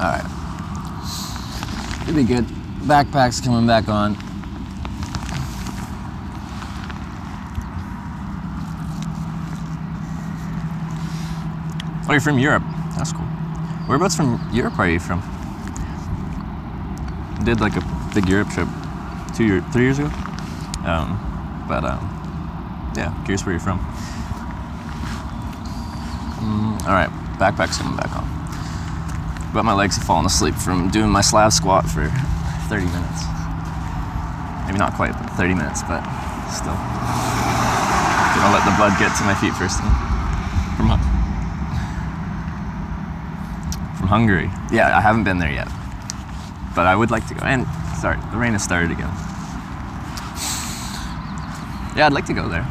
Alright. It'll be good. Backpack's coming back on. Oh, you're from Europe. That's cool. Whereabouts from Europe are you from? I did like a big Europe trip 3 years ago. Yeah, curious where you're from. Alright, backpack's coming back on. But my legs have fallen asleep from doing my Slav squat for 30 minutes. Maybe not quite, but 30 minutes, but still. Gonna let the blood get to my feet first. From Hungary. Yeah, I haven't been there yet. But I would like to go. And, sorry, the rain has started again. Yeah, I'd like to go there.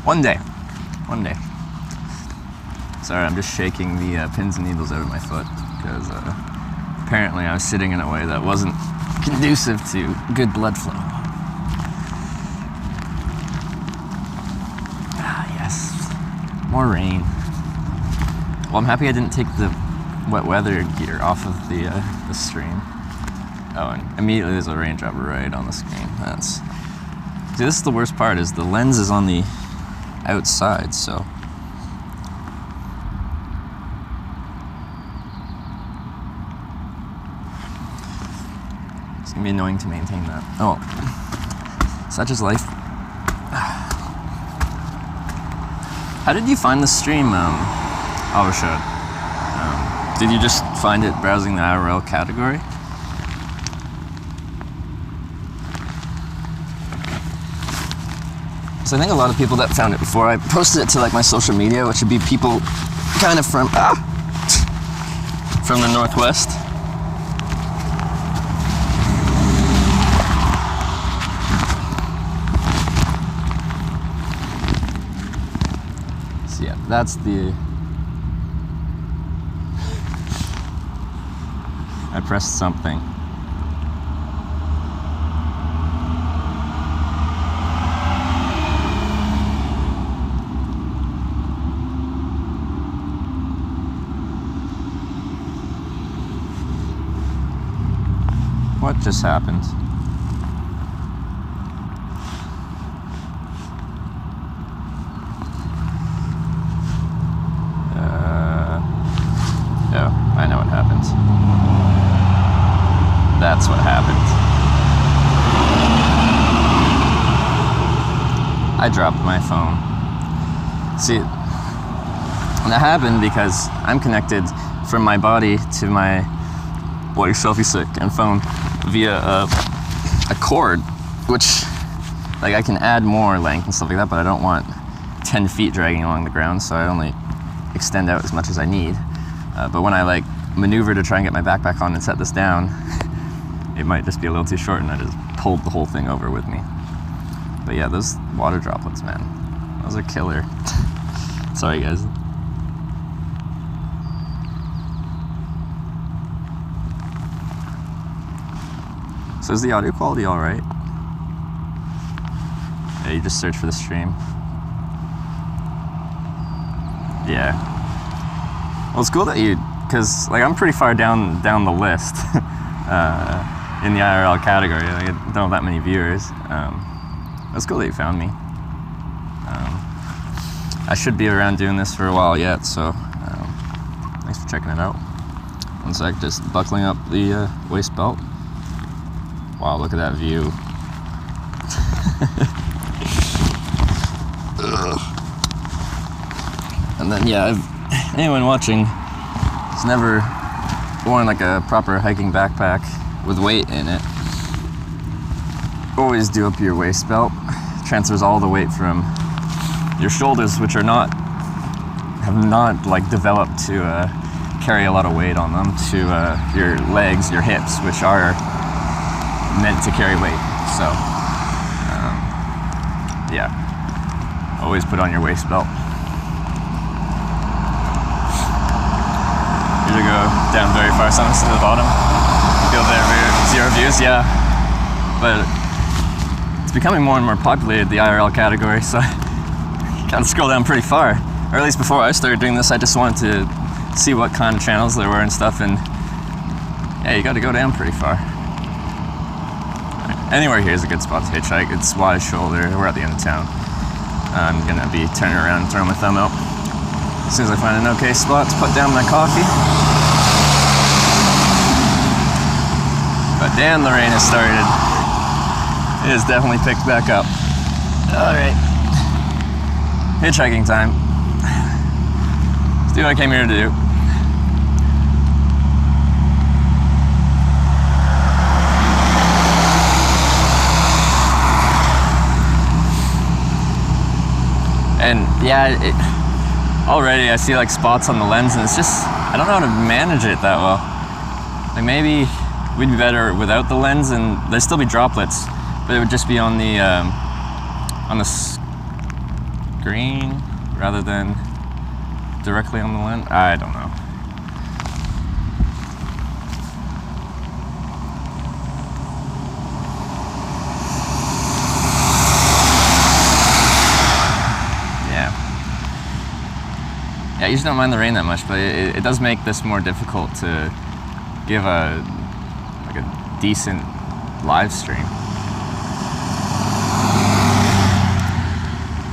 One day. Sorry, I'm just shaking the pins and needles out of my foot because apparently I was sitting in a way that wasn't conducive to good blood flow. Ah, yes. More rain. Well, I'm happy I didn't take the wet weather gear off of the stream. Oh, and immediately there's a raindrop right on the screen. See, this is the worst part, is the lens is on the outside, so it's gonna be annoying to maintain that. Oh, such is life. How did you find the stream, Avashad? Did you just find it browsing the IRL category? So I think a lot of people that found it before I posted it to like my social media, which would be people kind of from the Northwest. So yeah, that's the... I pressed something. What just happened? Oh, I know what happened. That's what happened. I dropped my phone. See, and that happened because I'm connected from my body to my selfie stick and phone via a cord, which like I can add more length and stuff like that, but I don't want 10 feet dragging along the ground, so I only extend out as much as I need. But when I like maneuver to try and get my backpack on and set this down, it might just be a little too short, and I just pulled the whole thing over with me. But yeah, those water droplets, man, those are killer. Sorry guys. So is the audio quality all right? Yeah, you just search for the stream. Yeah. Well, it's cool that you, because like I'm pretty far down the list in the IRL category. Like, I don't have that many viewers. It's cool that you found me. I should be around doing this for a while yet, so thanks for checking it out. One sec, just buckling up the waist belt. Wow, look at that view. And then, yeah, anyone watching has never worn like a proper hiking backpack with weight in it. Always do up your waist belt. Transfers all the weight from your shoulders, which have not like developed to carry a lot of weight on them, to your legs, your hips, which are meant to carry weight. So yeah, always put on your waist belt. You're gonna go down very far, some to the bottom. Go there, 0 views, yeah. But it's becoming more and more populated, the IRL category, so Gotta scroll down pretty far. Or at least before I started doing this, I just wanted to see what kind of channels there were and stuff, and yeah, you gotta go down pretty far. Anywhere here is a good spot to hitchhike. It's wide shoulder, we're at the end of town. I'm gonna be turning around and throwing my thumb out as soon as I find an okay spot to put down my coffee. But damn, the rain has started. It has definitely picked back up. Alright. Hitchhiking time. Let's do what I came here to do. And yeah, already I see like spots on the lens, and it's just, I don't know how to manage it that well. Like maybe we'd be better without the lens, and there'd still be droplets, but it would just be on the screen rather than directly on the lens. I don't know. Yeah, I usually don't mind the rain that much, but it does make this more difficult to give a decent live stream.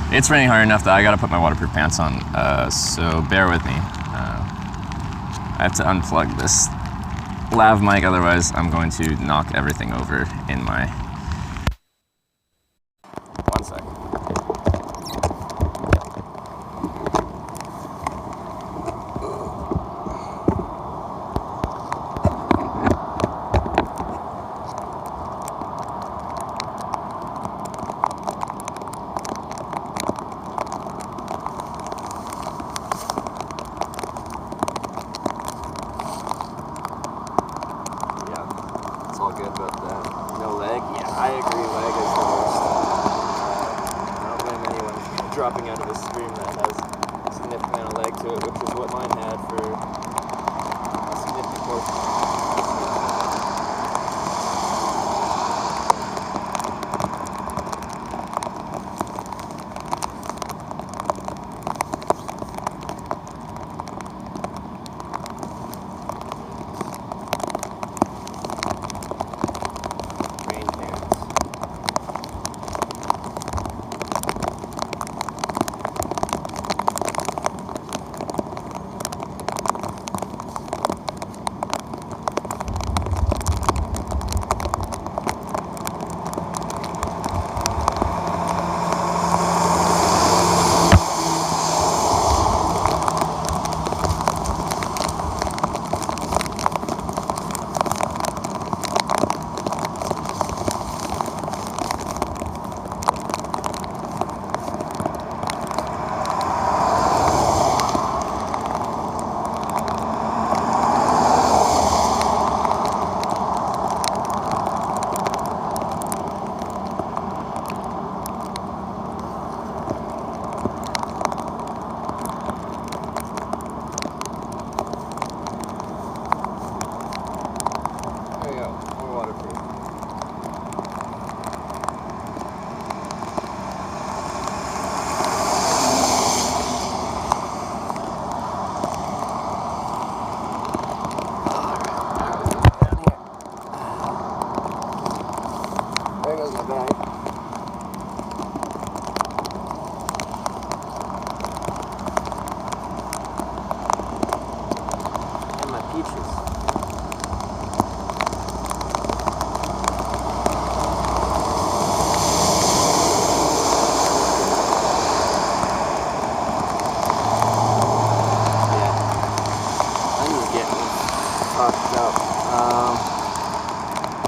It's raining hard enough that I gotta put my waterproof pants on, so bear with me. I have to unplug this lav mic, otherwise I'm going to knock everything over in my... 1 second. Dropping out of a stream that has a significant amount of leg to it, which is what mine had for a significant portion.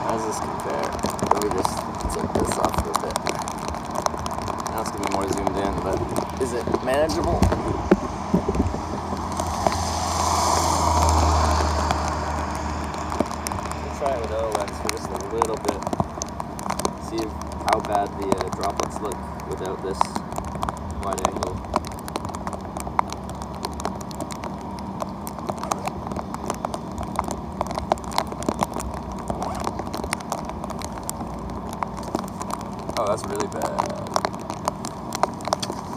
How does this compare? Let me just take this off a bit. Now it's going to be more zoomed in, but is it manageable? We'll try it without a lens for just a little bit. See how bad the droplets look without this wide angle. Oh, that's really bad.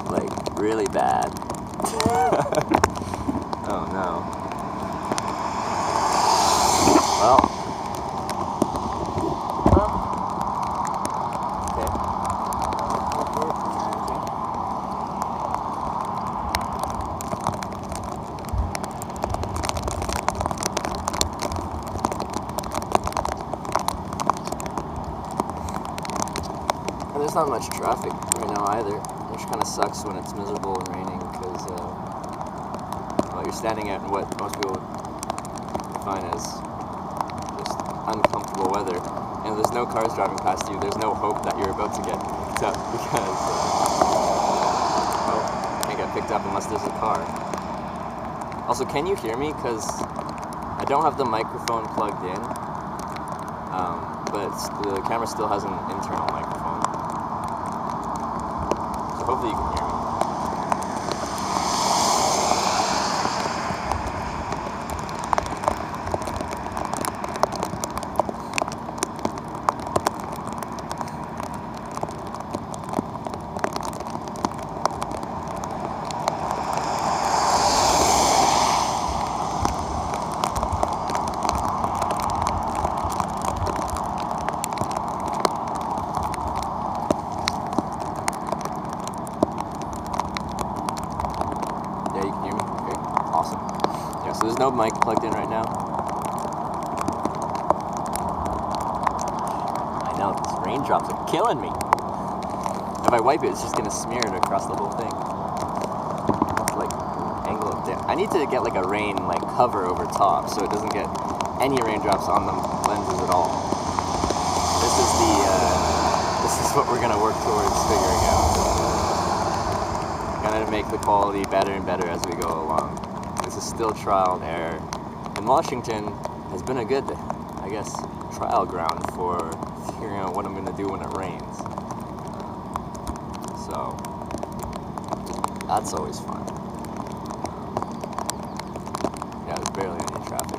Like, really bad. Oh no. Well. Okay. And there's not much traffic right now either, which kind of sucks when it's miserable and raining because well, you're standing out in what most people would define as just uncomfortable weather, and there's no cars driving past you. There's no hope that you're about to get picked up because well, you can't get picked up unless there's a car. Also, can you hear me? Because I don't have the microphone plugged in, but the camera still has an internal microphone. So hopefully you can hear me. Yeah, you can hear me? Okay, awesome. Yeah, so there's no mic plugged in right now. I know, these raindrops are killing me. If I wipe it, it's just gonna smear it across the whole thing. Like, angle it down. I need to get like a rain like cover over top so it doesn't get any raindrops on the lenses at all. This is what we're gonna work towards figuring out. Gonna make the quality better and better as we go along. This is still trial and error. And Washington has been a good, I guess, trial ground for figuring out what I'm gonna do when it rains. So that's always fun. Yeah, there's barely any traffic.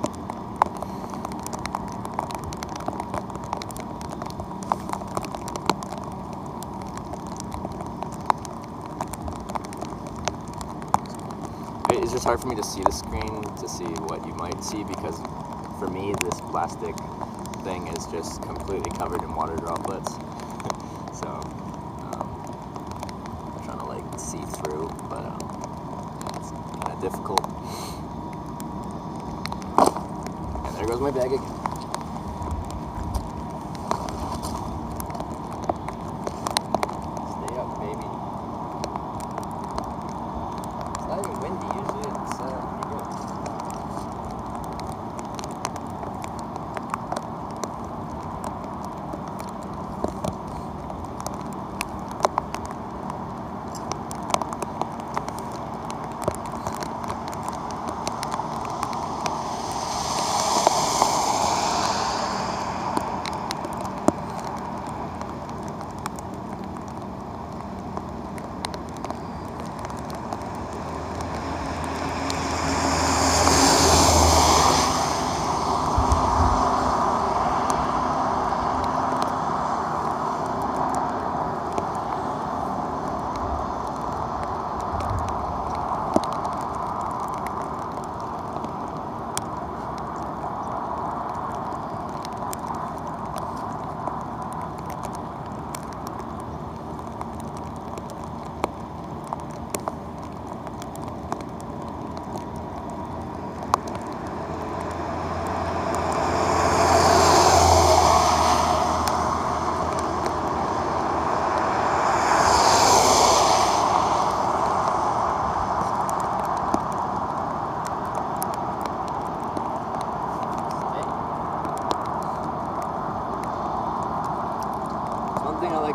It's just hard for me to see the screen to see what you might see because for me this plastic thing is just completely covered in water droplets. So I'm trying to like see through, but yeah, it's kind of difficult. And there goes my bag again. Stay up, baby. It's not even windy usually, it's pretty good.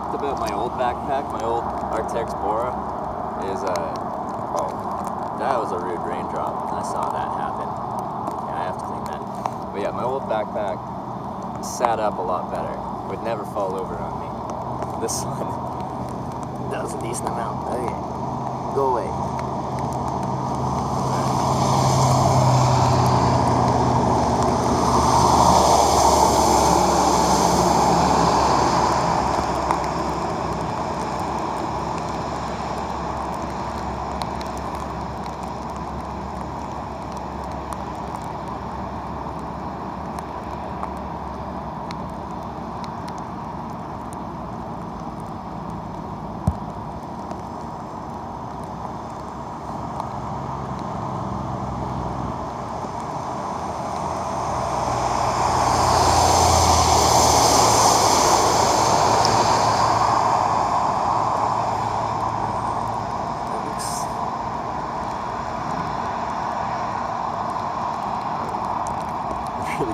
About my old backpack, my old Arc'teryx Bora, is oh, that was a rude raindrop. I saw that happen. Yeah, I have to clean that. But yeah, my old backpack sat up a lot better. Would never fall over on me. This one does a decent amount. Okay, go away.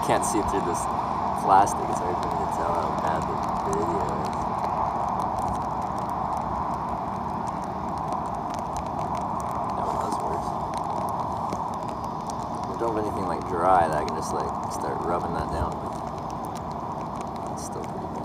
can't see through this plastic. It's hard for me to tell how bad the video is. No, it does worse. I don't have anything like dry that I can just like start rubbing that down with. It's still pretty bad.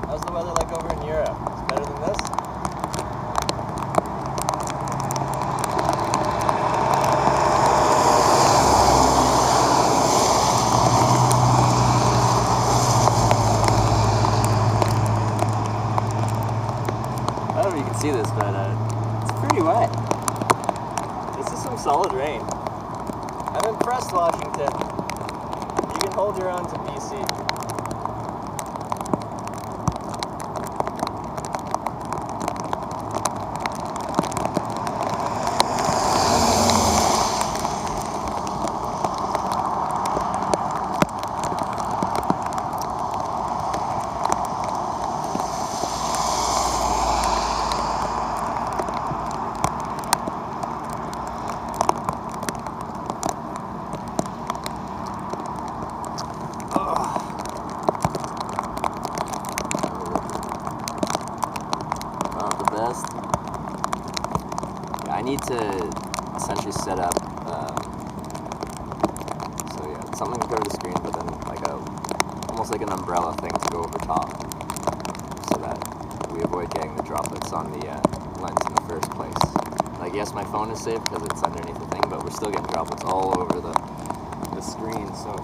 How's the weather like over in Europe? Is it better than this? I don't know if you can see this, but it's pretty wet. This is some solid rain. I'm impressed, Washington. You can hold your own to BC. I need to essentially set up, so yeah, something to cover the screen, but then like almost like an umbrella thing to go over top, so that we avoid getting the droplets on the lens in the first place. Like, yes, my phone is safe because it's underneath the thing, but we're still getting droplets all over the screen, so...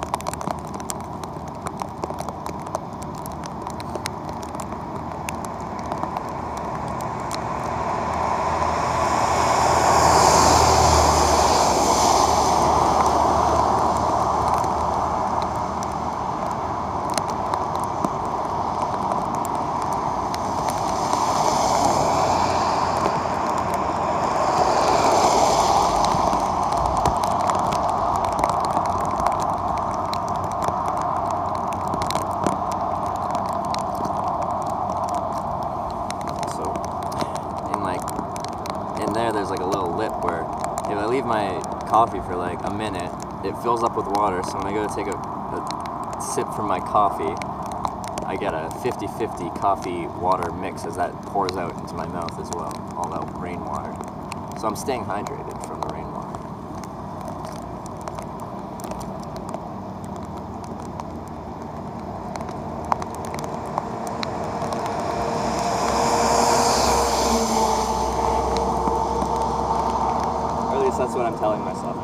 There's like a little lip where if I leave my coffee for like a minute, it fills up with water, so when I go to take a sip from my coffee, I get a 50-50 coffee water mix as that pours out into my mouth as well, all that rainwater. So I'm staying hydrated from the rainwater. I'm telling myself.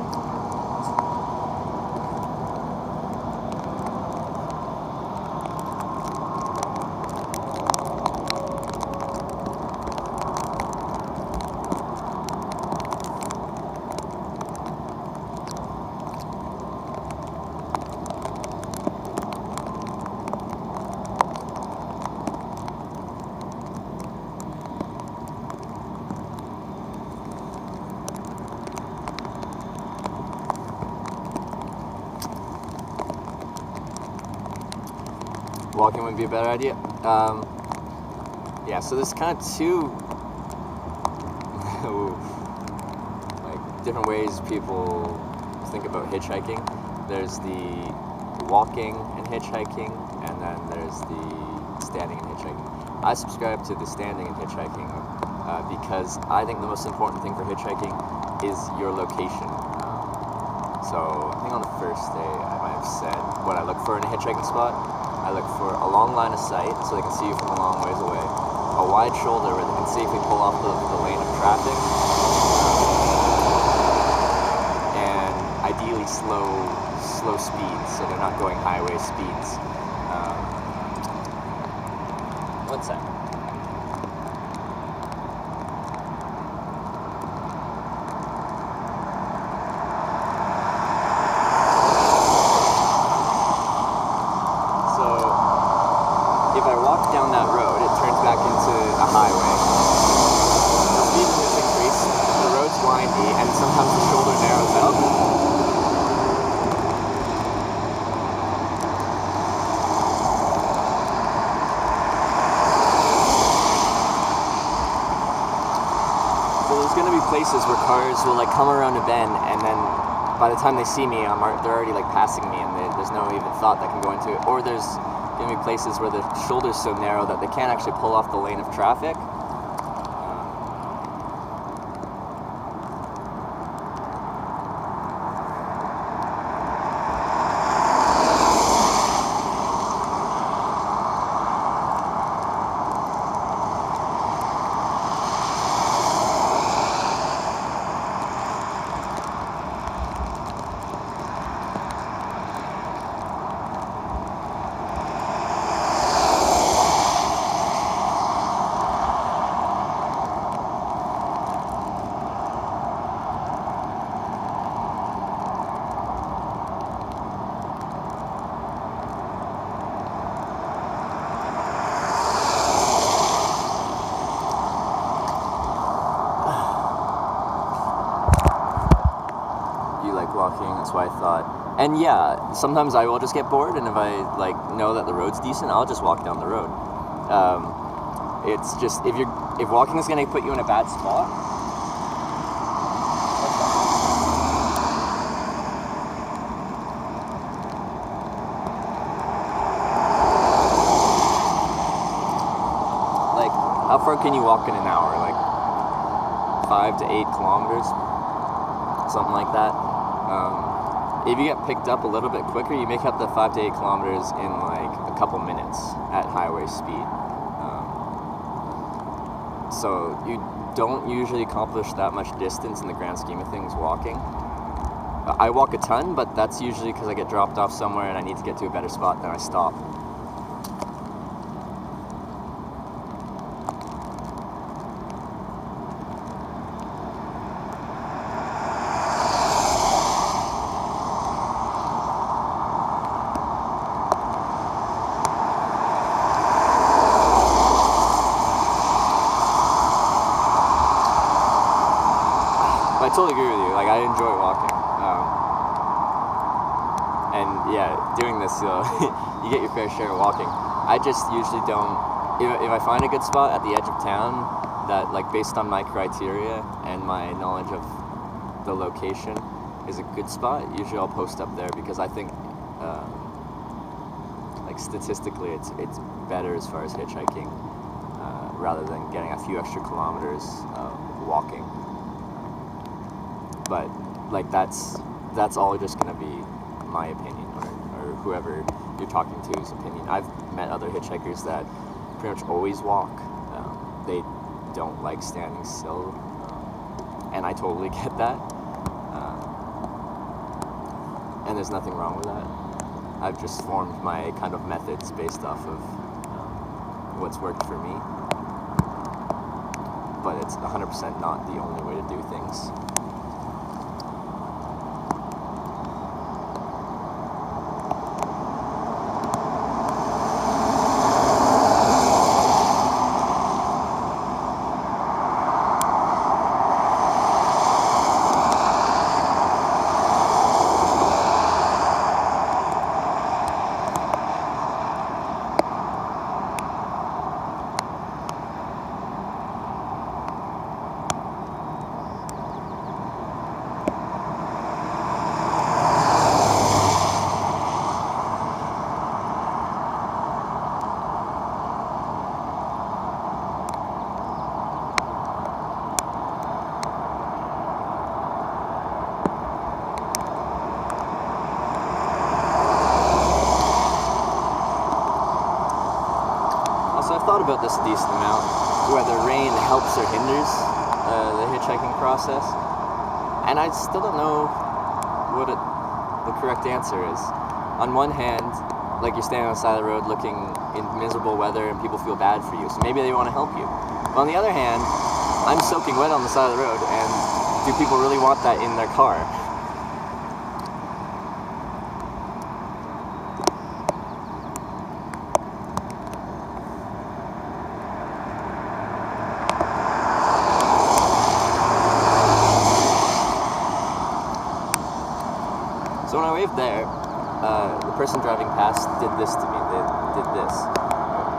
Walking would be a better idea. Yeah, so there's kind of two like different ways people think about hitchhiking. There's the walking and hitchhiking, and then there's the standing and hitchhiking. I subscribe to the standing and hitchhiking because I think the most important thing for hitchhiking is your location. So I think on the first day I might have said what I look for in a hitchhiking spot. I look for a long line of sight so they can see you from a long ways away. A wide shoulder where they can safely pull off the lane of traffic. And ideally slow speeds, so they're not going highway speeds. One sec. If I walk down that road, it turns back into a highway. The speed limits increase, the road's windy, and sometimes the shoulder narrows out. So there's going to be places where cars will like come around a bend, and then by the time they see me, they're already like passing me, and there's no even thought that can go into it. Or there's going to be places where the shoulder's so narrow that they can't actually pull off the lane of traffic. Walking, that's why I thought. And yeah, sometimes I will just get bored, and if I like know that the road's decent, I'll just walk down the road. It's just if walking is gonna put you in a bad spot. Like, how far can you walk in an hour? Like 5 to 8 kilometers, something like that. If you get picked up a little bit quicker, you make up the 5 to 8 kilometers in like a couple minutes at highway speed. So you don't usually accomplish that much distance in the grand scheme of things walking. I walk a ton, but that's usually because I get dropped off somewhere and I need to get to a better spot, then I stop. I totally agree with you. Like, I enjoy walking, and yeah, doing this, you get your fair share of walking. I just usually don't. If I find a good spot at the edge of town that, like, based on my criteria and my knowledge of the location, is a good spot, usually I'll post up there because I think, like, statistically, it's better as far as hitchhiking rather than getting a few extra kilometers walking. But like that's all just gonna be my opinion or whoever you're talking to's opinion. I've met other hitchhikers that pretty much always walk. They don't like standing still, and I totally get that. there's nothing wrong with that. I've just formed my kind of methods based off of what's worked for me. But it's 100% not the only way to do things. So I've thought about this a decent amount, whether rain helps or hinders the hitchhiking process, and I still don't know what the correct answer is. On one hand, like you're standing on the side of the road looking in miserable weather and people feel bad for you, so maybe they want to help you. But on the other hand, I'm soaking wet on the side of the road, and do people really want that in their car? So when I waved there, the person driving past did this to me. They did this.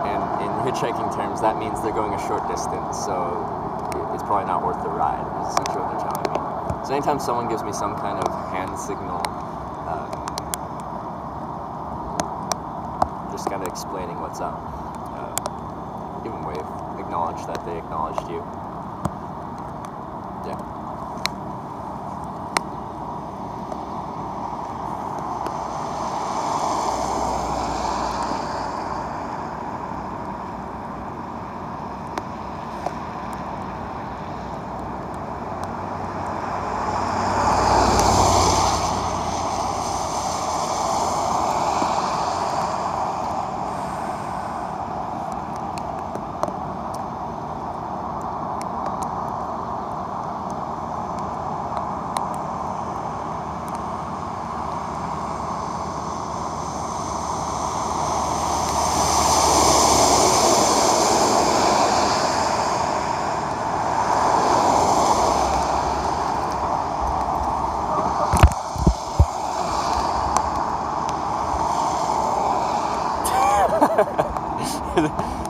And in hitchhiking terms, that means they're going a short distance, so it's probably not worth the ride, is essentially what they're telling me. So anytime someone gives me some kind of hand signal, just kind of explaining what's up, give them a wave, acknowledge that they acknowledged you. Yeah.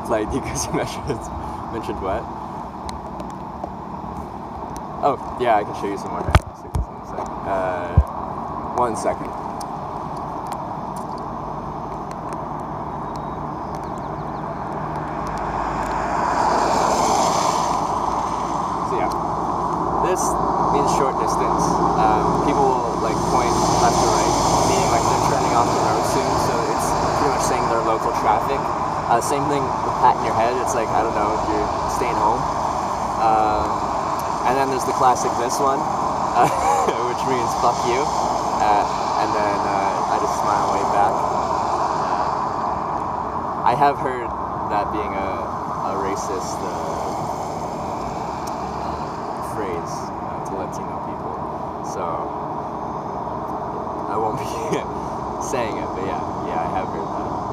It's like, because you mentioned what? Oh, yeah, I can show you some more. One second. So yeah, this means short distance. People will like point left or right, meaning like they're turning off the road soon, so it's pretty much saying they're local traffic. Same thing with patting your head. It's like, I don't know, if you're staying home. And then there's the classic this one, which means fuck you. And then I just smile way back. I have heard that being a racist phrase to Latino people. So I won't be saying it, but yeah, I have heard that.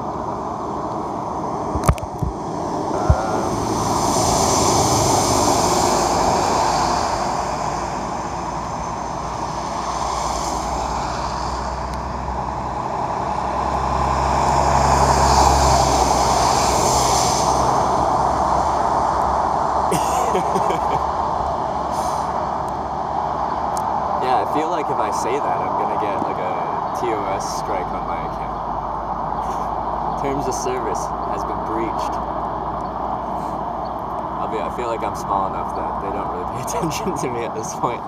Yeah, I feel like if I say that, I'm gonna get like a TOS strike on my account. Terms of service has been breached. I feel like I'm small enough that they don't really pay attention to me at this point.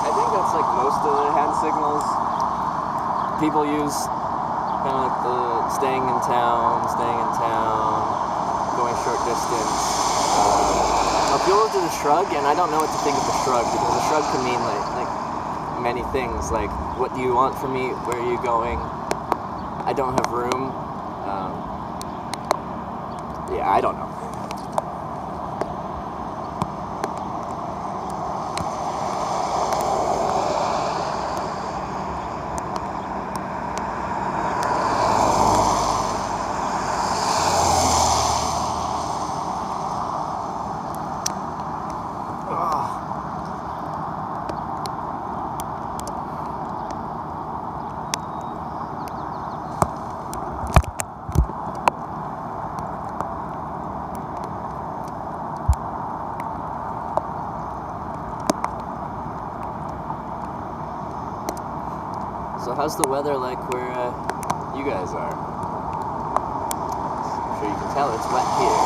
I think that's like most of the hand signals. people use kind of like the staying in town, going short distance. People do the shrug, and I don't know what to think of the shrug, because the shrug can mean like many things. Like, what do you want from me? Where are you going? I don't have room. Yeah, I don't know. So how's the weather like where you guys are? I'm sure you can tell it's wet here.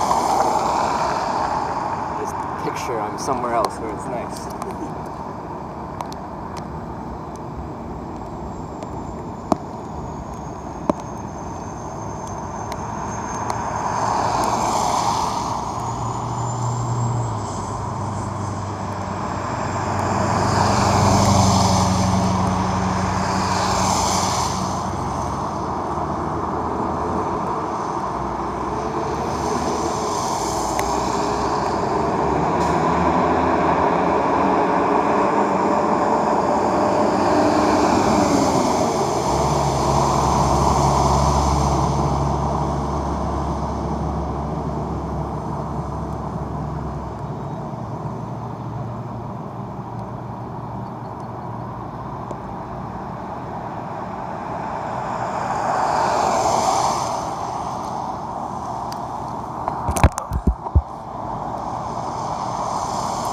Just picture I'm somewhere else where it's nice.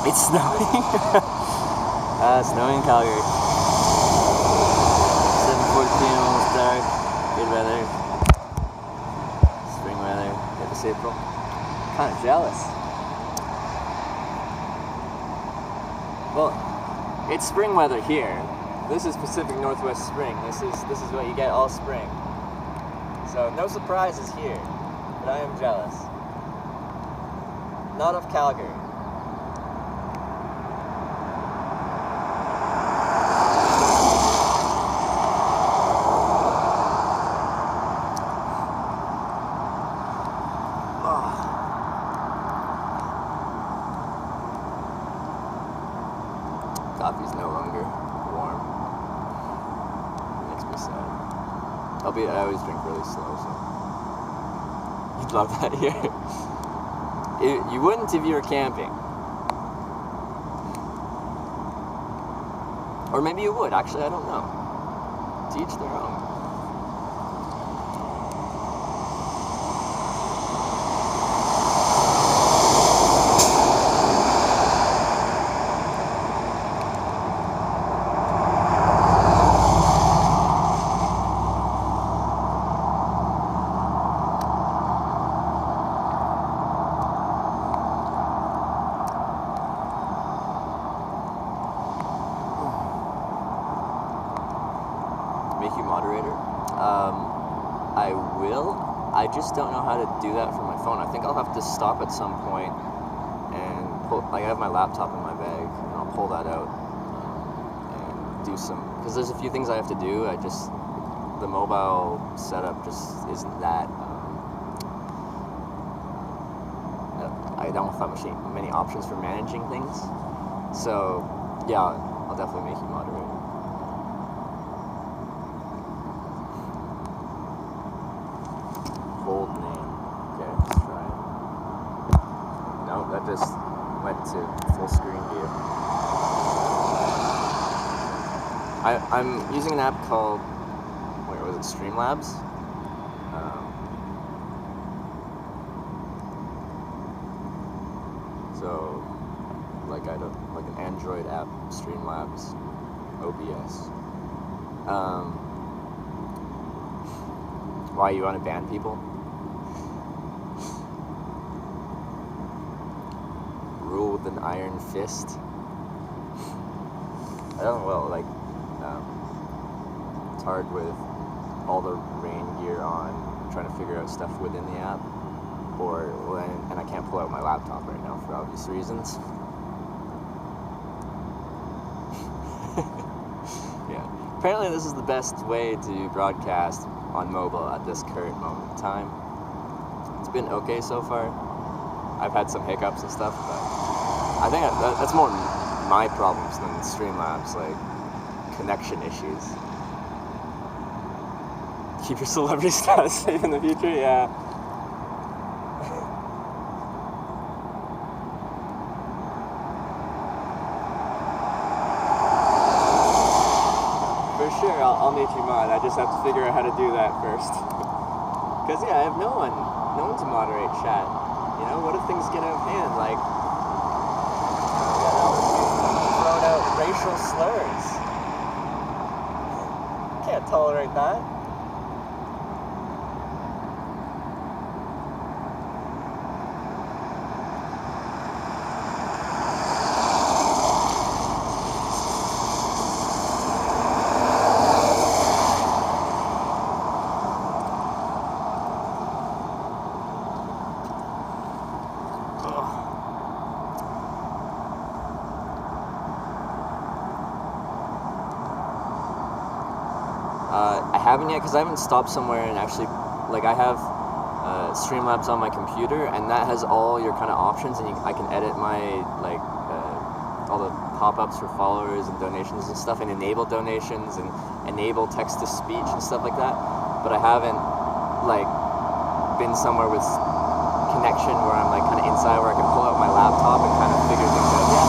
It's snowing. Snowing in Calgary. 7:14, almost dark. Good weather. Spring weather. Get this April. Kind of jealous. Well, it's spring weather here. This is Pacific Northwest spring. This is what you get all spring. So no surprises here, but I am jealous. Not of Calgary. Coffee's no longer warm. Makes me sad. I always drink really slow, so you'd love that here. You wouldn't if you were camping. Or maybe you would, actually, I don't know. To each their own. Make you moderator? I will. I just don't know how to do that from my phone. I think I'll have to stop at some point and pull. Like, I have my laptop in my bag, and I'll pull that out and do some. Because there's a few things I have to do. The mobile setup just isn't that. I don't have many options for managing things. So, yeah, I'll definitely make you moderator. Hold name. Okay, let's try it. No, that just went to full screen view. I'm using an app called, where was it, Streamlabs? So, like an Android app, Streamlabs, OBS. Why, you want to ban people? Rule with an iron fist? I don't know, well, like, hard with all the rain gear on, trying to figure out stuff within the app, and I can't pull out my laptop right now for obvious reasons. Yeah. Apparently this is the best way to broadcast on mobile at this current moment in time. It's been okay so far. I've had some hiccups and stuff, but I think that's more my problems than Streamlabs, like connection issues. Keep your celebrity status safe in the future, yeah. For sure, I'll make you mod. I just have to figure out how to do that first. Because yeah, I have no one to moderate chat. You know, what if things get out of hand? Like, throwing out racial slurs. Can't tolerate that. I haven't yet because I haven't stopped somewhere and actually, like, I have Streamlabs on my computer, and that has all your kind of options, and I can edit my all the pop-ups for followers and donations and stuff, and enable donations and enable text-to-speech and stuff like that. But I haven't like been somewhere with connection where I'm like kind of inside where I can pull out my laptop and kind of figure things out yet.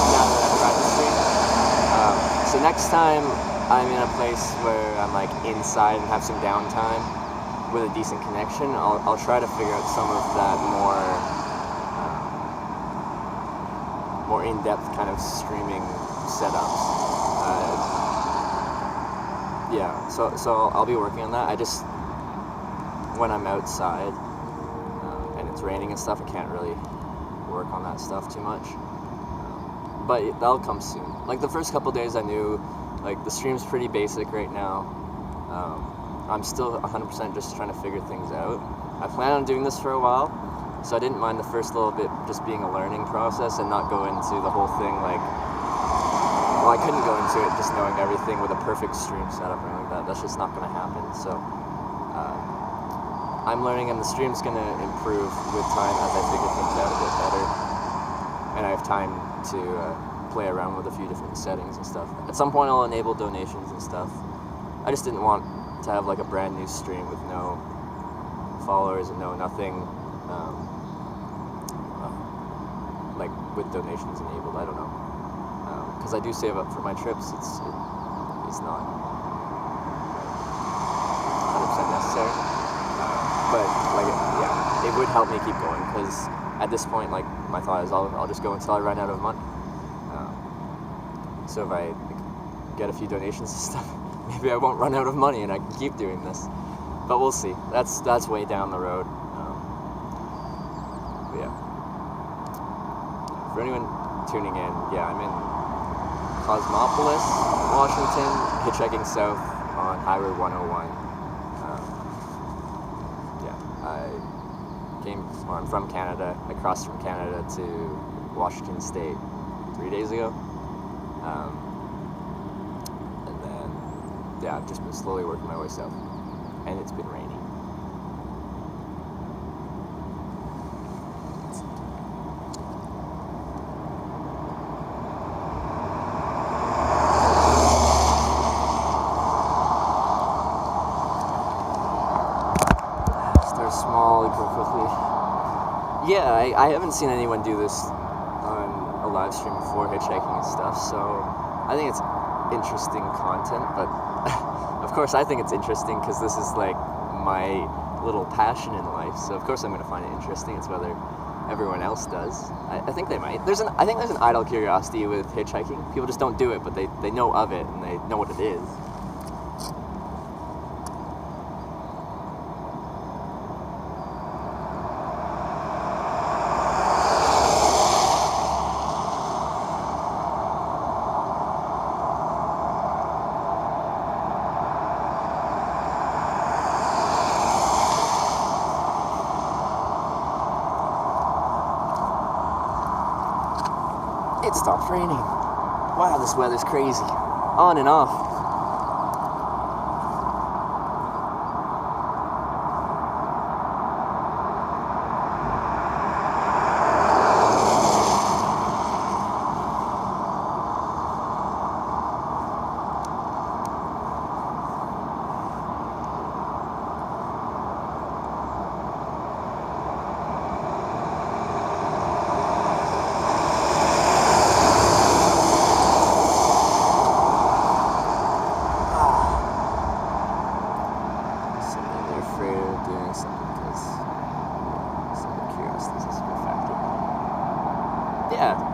Now that I've tried to stream. So next time I'm in a place where I'm like inside and have some downtime with a decent connection, I'll try to figure out some of that more in-depth kind of streaming setups. Yeah, so I'll be working on that. I just, when I'm outside and it's raining and stuff, I can't really work on that stuff too much. But that'll come soon. Like the first couple days I knew, like the stream's pretty basic right now. I'm still 100% just trying to figure things out. I plan on doing this for a while, so I didn't mind the first little bit just being a learning process and not go into the whole thing like, well, I couldn't go into it just knowing everything with a perfect stream setup or anything like that. That's just not going to happen. So I'm learning, and the stream's going to improve with time as I figure things out a bit better, and I have time to play around with a few different settings and stuff. At some point I'll enable donations and stuff. I just didn't want to have like a brand new stream with no followers and no nothing, like with donations enabled. I don't know, because I do save up for my trips. It's not 100% necessary, but like yeah, it would help me keep going, because at this point, like, my thought is I'll just go until I run out of money. So if I get a few donations and stuff, maybe I won't run out of money and I can keep doing this. But we'll see. That's way down the road. But yeah. For anyone tuning in, yeah, I'm in Cosmopolis, Washington, hitchhiking south on Highway 101. I'm from Canada. I crossed from Canada to Washington State 3 days ago. And then, yeah, I've just been slowly working my way south. And it's been raining. Start small, go quickly. Yeah, I haven't seen anyone do this on a live stream before, hitchhiking and stuff, so I think it's interesting content, but of course I think it's interesting because this is like my little passion in life, so of course I'm going to find it interesting. It's whether everyone else does. I think they might. I think there's an idle curiosity with hitchhiking. People just don't do it, but they know of it and they know what it is. It stopped raining. Wow, this weather's crazy. On and off.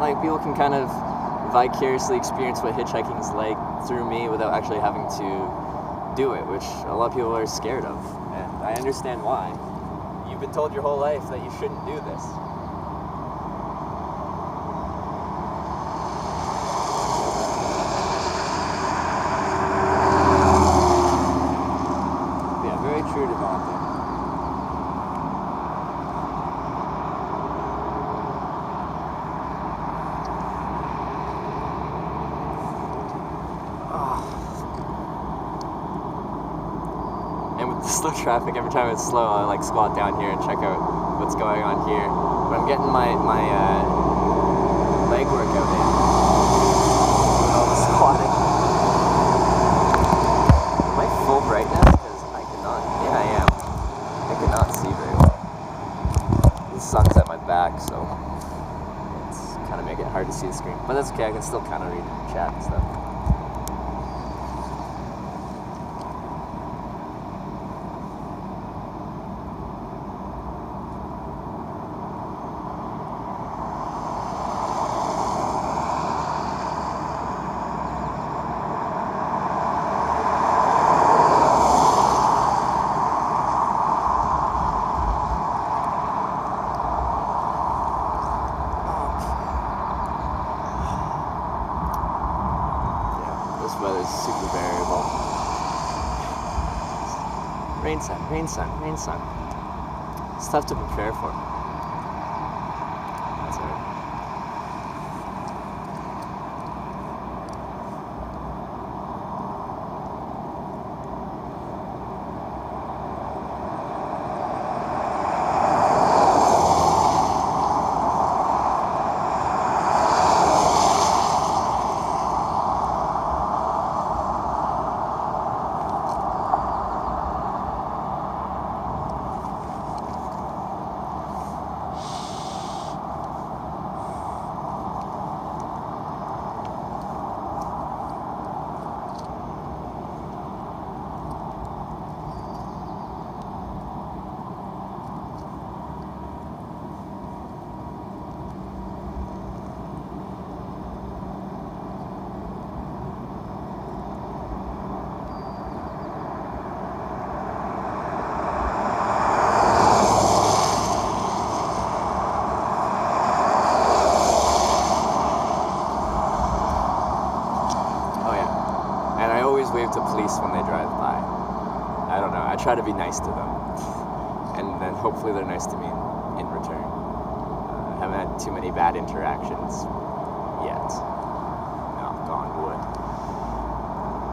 Like, people can kind of vicariously experience what hitchhiking is like through me without actually having to do it, which a lot of people are scared of. And I understand why. You've been told your whole life that you shouldn't do this. Yeah, very true to that thing. Slow traffic, every time it's slow, I like squat down here and check out what's going on here. But I'm getting my leg workout in. Doing all the squatting. Am I full brightness? Because I cannot. Yeah, I am. I cannot see very well. The sun's at my back, so it's kind of making it hard to see the screen. But that's okay. I can still kind of read chat and stuff. Weather's super variable. Rain sun, rain sun, rain sun. It's tough to prepare for. That's all right. Wave to police when they drive by. I don't know. I try to be nice to them, and then hopefully they're nice to me in return. I haven't had too many bad interactions yet. Knock on wood.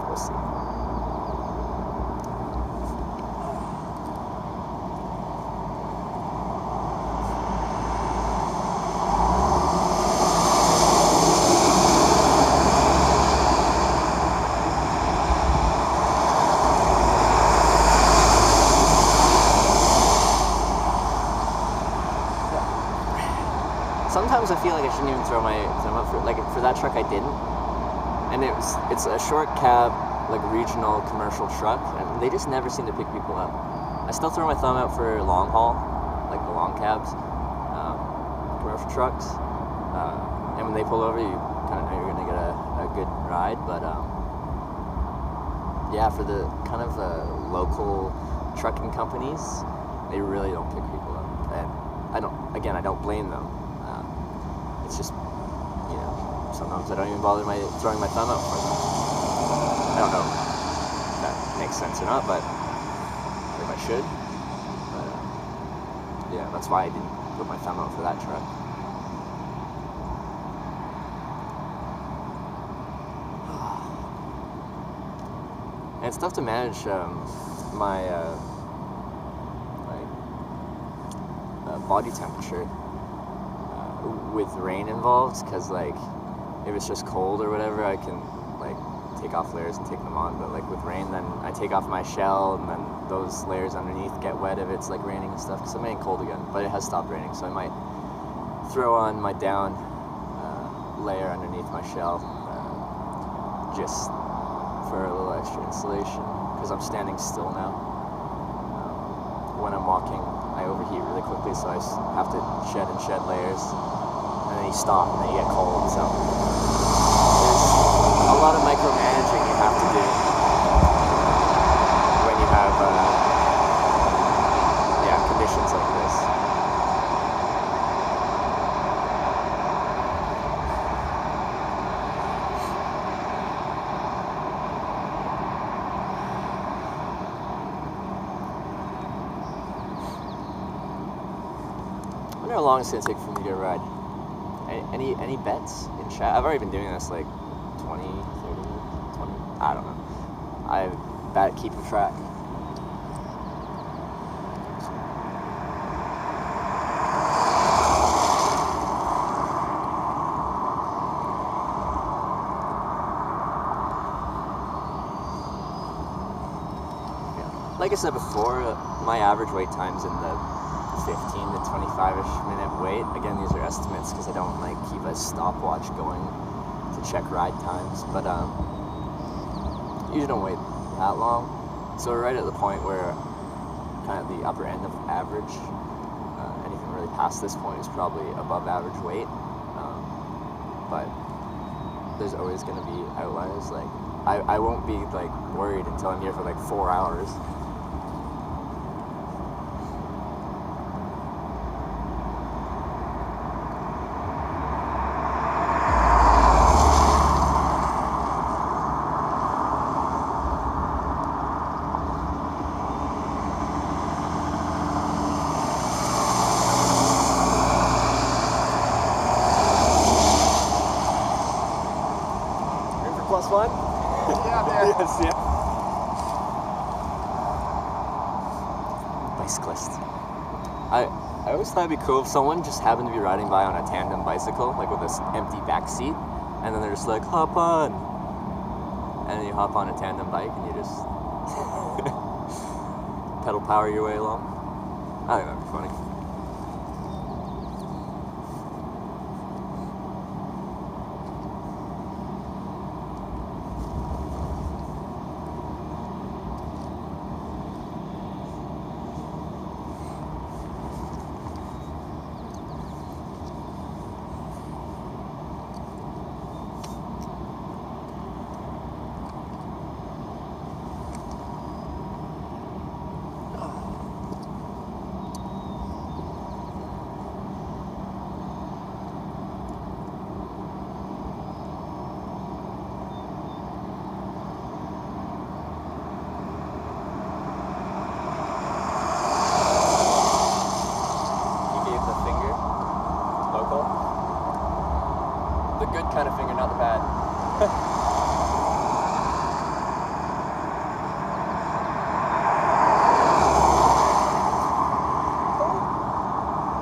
We'll see. Sometimes I feel like I shouldn't even throw my thumb up for, like, for that truck I didn't. And it's a short cab, like, regional commercial truck, and they just never seem to pick people up. I still throw my thumb out for long haul, like the long cabs, commercial trucks. And when they pull over, you kind of know you're gonna get a good ride. But yeah, for the kind of local trucking companies, they really don't pick people up. And I don't blame them. It's just, you know, sometimes I don't even bother throwing my thumb out for them. I don't know if that makes sense or not, but if I should. But yeah, that's why I didn't put my thumb out for that truck. it's tough to manage my body temperature with rain involved, because like if it's just cold or whatever, I can like take off layers and take them on, but like with rain, then I take off my shell and then those layers underneath get wet if it's like raining and stuff, because I'm getting cold again, but it has stopped raining, so I might throw on my down layer underneath my shell just for a little extra insulation, because I'm standing still now. When I'm walking, I overheat really quickly, so I have to shed layers, and then you stop and then you get cold, so there's a lot of micromanaging you have to do when you have conditions like this. I wonder how long it's going to take for me to get a ride. Any bets in chat? I've already been doing this like 20, 30, 20, I don't know. I'm bad at keeping track. Like I said before, my average wait time's in the 15 to 25-ish minute wait. Again, these are estimates because I don't like keep a stopwatch going to check ride times, but usually don't wait that long. So we're right at the point where kind of the upper end of average. Anything really past this point is probably above average weight, but there's always going to be outliers. Like I won't be like worried until I'm here for like 4 hours. Plus one? Yeah, man. Yes, yeah. Bicyclist. I always thought it'd be cool if someone just happened to be riding by on a tandem bicycle, like with this empty back seat, and then they're just like, hop on! And then you hop on a tandem bike and you just pedal power your way along. I think that'd be funny. Kind of finger, not the bad.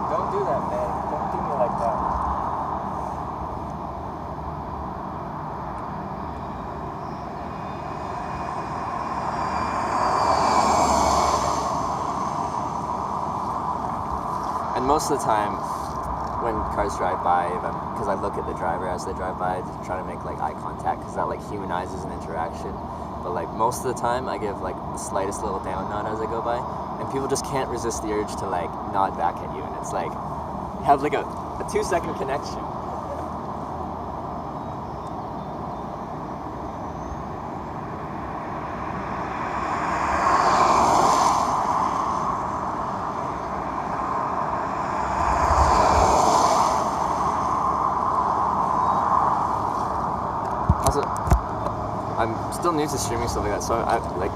Don't do that, man. Don't do me like that. And most of the time, when cars drive by, because I look at the driver as they drive by to try to make like eye contact, because that like humanizes an interaction. But like most of the time, I give like the slightest little down nod as I go by, and people just can't resist the urge to like nod back at you, and it's like have like a 2-second connection. I'm still new to streaming stuff like that, so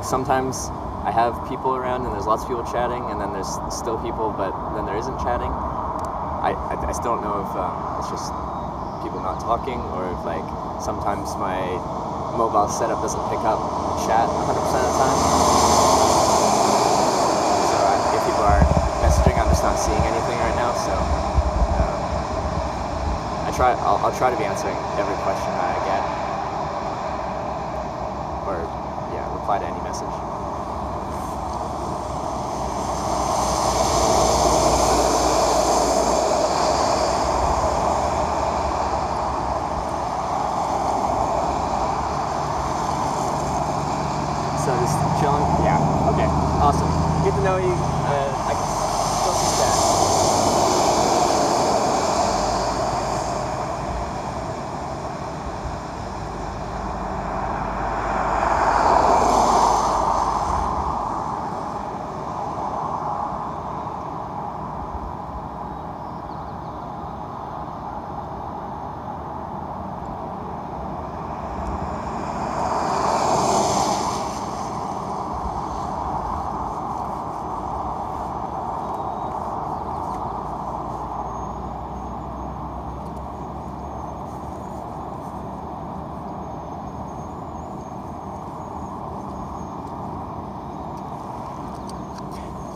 sometimes I have people around and there's lots of people chatting, and then there's still people, but then there isn't chatting. I still don't know if it's just people not talking, or if like sometimes my mobile setup doesn't pick up chat 100% of the time. So if people are messaging, I'm just not seeing anything right now. So I'll try to be answering every question that I get, or reply to any message. So just chilling? Yeah. Okay. Awesome. Good to know you. I can still see that.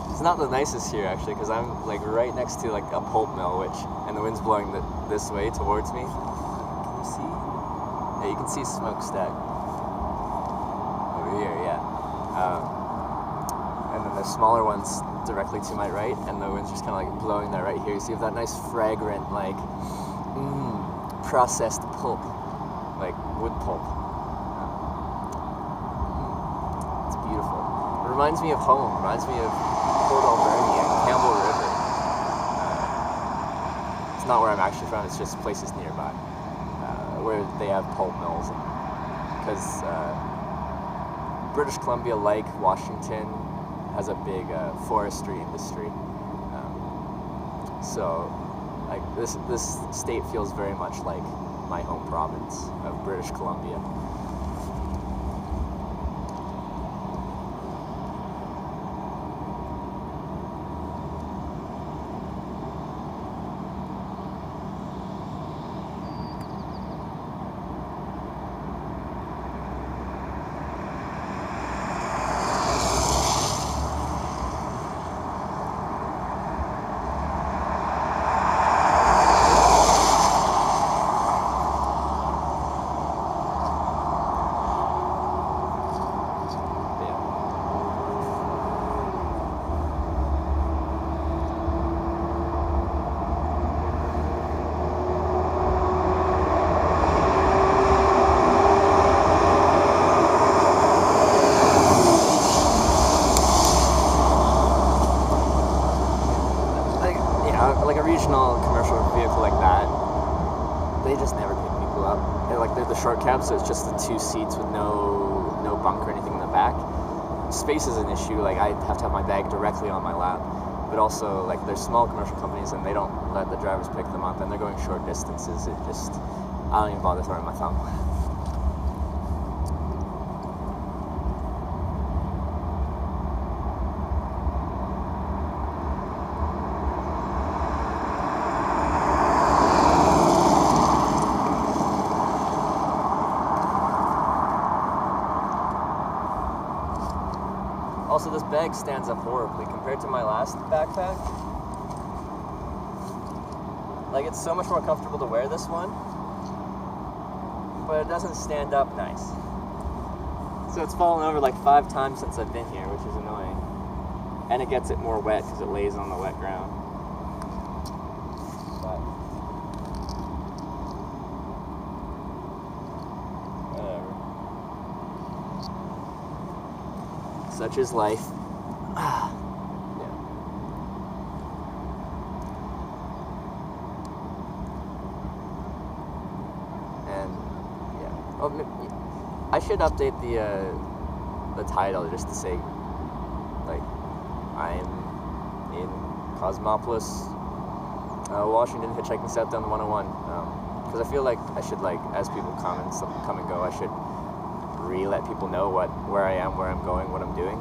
It's not the nicest here actually, because I'm like right next to like a pulp mill, and the wind's blowing this way towards me. Can you see? Yeah, you can see smokestack over here. Yeah, and then there's smaller ones directly to my right, and the wind's just kind of like blowing that right here. You see that nice fragrant like processed pulp, like wood pulp. It's beautiful. It reminds me of home. Reminds me of Port Alberni and Campbell River. It's not where I'm actually from, it's just places nearby where they have pulp mills. Because British Columbia, like Washington, has a big forestry industry. So like this state feels very much like my home province of British Columbia. Like a regional commercial vehicle like that, they just never pick people up. They're the short cab, so it's just the 2 seats with no bunk or anything in the back. Space is an issue. Like I have to have my bag directly on my lap, but also like there's small commercial companies and they don't let the drivers pick them up, and they're going short distances. I don't even bother throwing my thumb. Also, this bag stands up horribly compared to my last backpack. Like, it's so much more comfortable to wear this one, but it doesn't stand up nice. So it's fallen over like 5 times since I've been here, which is annoying. And it gets it more wet because it lays on the wet ground. But whatever. Such is life. Yeah. And yeah. Oh, I should update the title just to say, like, I'm in Cosmopolis, Washington, hitchhiking southbound 101. Because I feel like I should, like, as people come and go, I should let people know where I am, where I'm going, what I'm doing.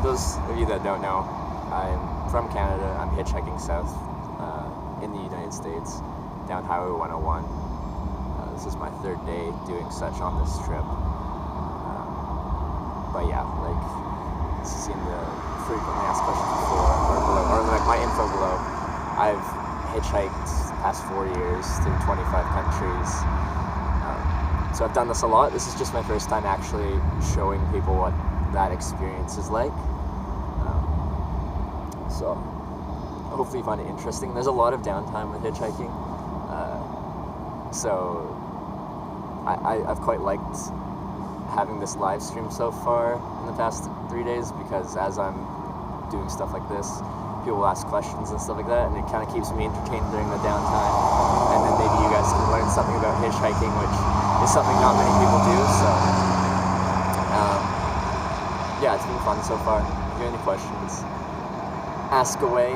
those of you that don't know, I'm from Canada. I'm hitchhiking south in the United States, down Highway 101. This is my third day doing such on this trip. But yeah, like, seen the frequently asked questions before, or like my info below. I've hitchhiked the past 4 years through 25 countries. So I've done this a lot. This is just my first time actually showing people what that experience is like. So hopefully you find it interesting. There's a lot of downtime with hitchhiking. So I've quite liked having this live stream so far in the past 3 days, because as I'm doing stuff like this, people ask questions and stuff like that, and it kind of keeps me entertained during the downtime. And then maybe you guys can learn something about hitchhiking, which is something not many people do. So yeah, it's been fun so far. If you have any questions, ask away.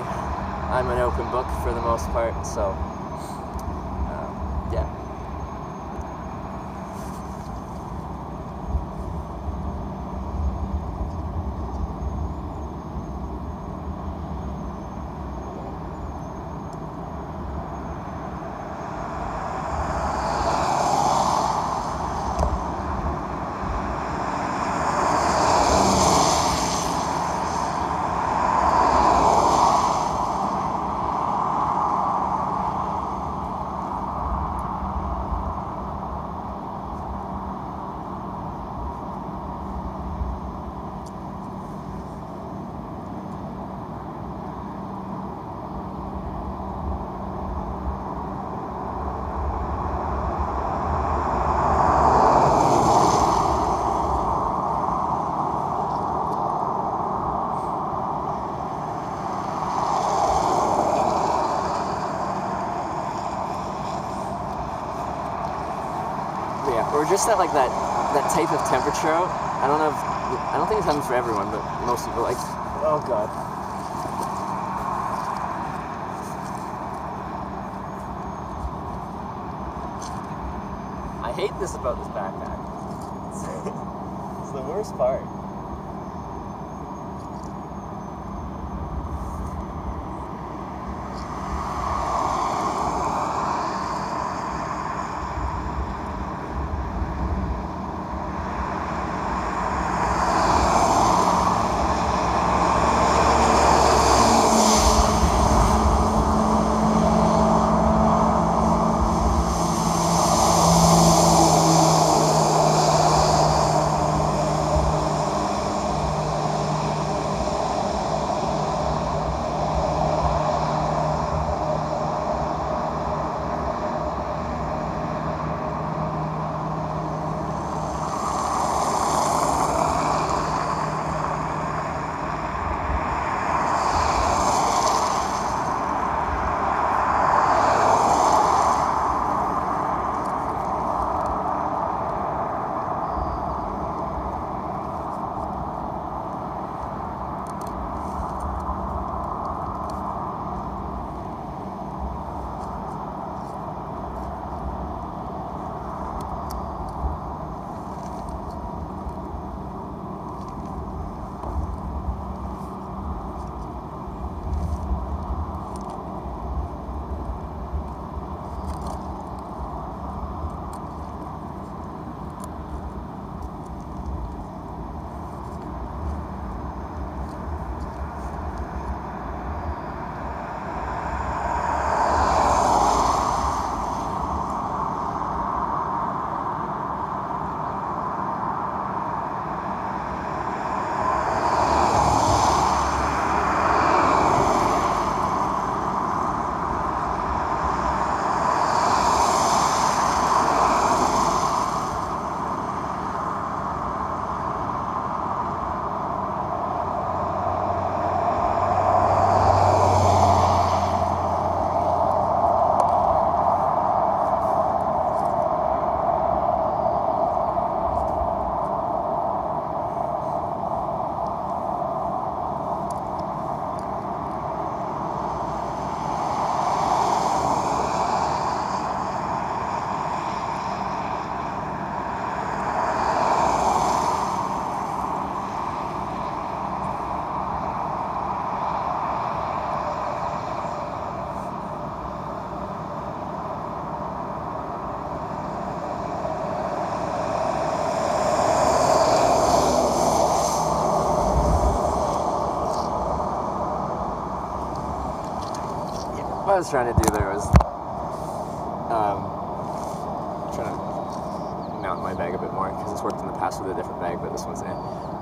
I'm an open book for the most part, so yeah. Or just at like that type of temperature out. I don't think it's happening for everyone, but most people like, oh god. I hate this about this backpack. It's the worst part. I was trying to do there was trying to mount my bag a bit more because it's worked in the past with a different bag, but this one's in.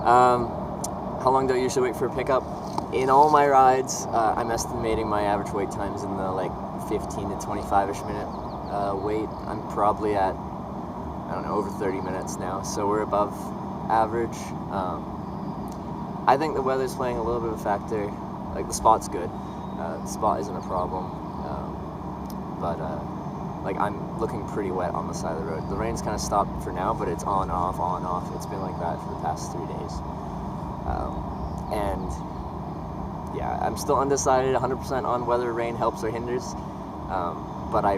How long do I usually wait for a pickup? In all my rides, I'm estimating my average wait times in the like 15 to 25-ish minute wait. I'm probably at, I don't know, over 30 minutes now, so we're above average. I think the weather's playing a little bit of a factor. Like, the spot's good. The spot isn't a problem. But like, I'm looking pretty wet on the side of the road. The rain's kind of stopped for now, but it's on, off, on, off. It's been like that for the past 3 days. And yeah, I'm still undecided 100% on whether rain helps or hinders. But I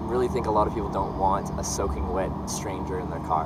really think a lot of people don't want a soaking wet stranger in their car.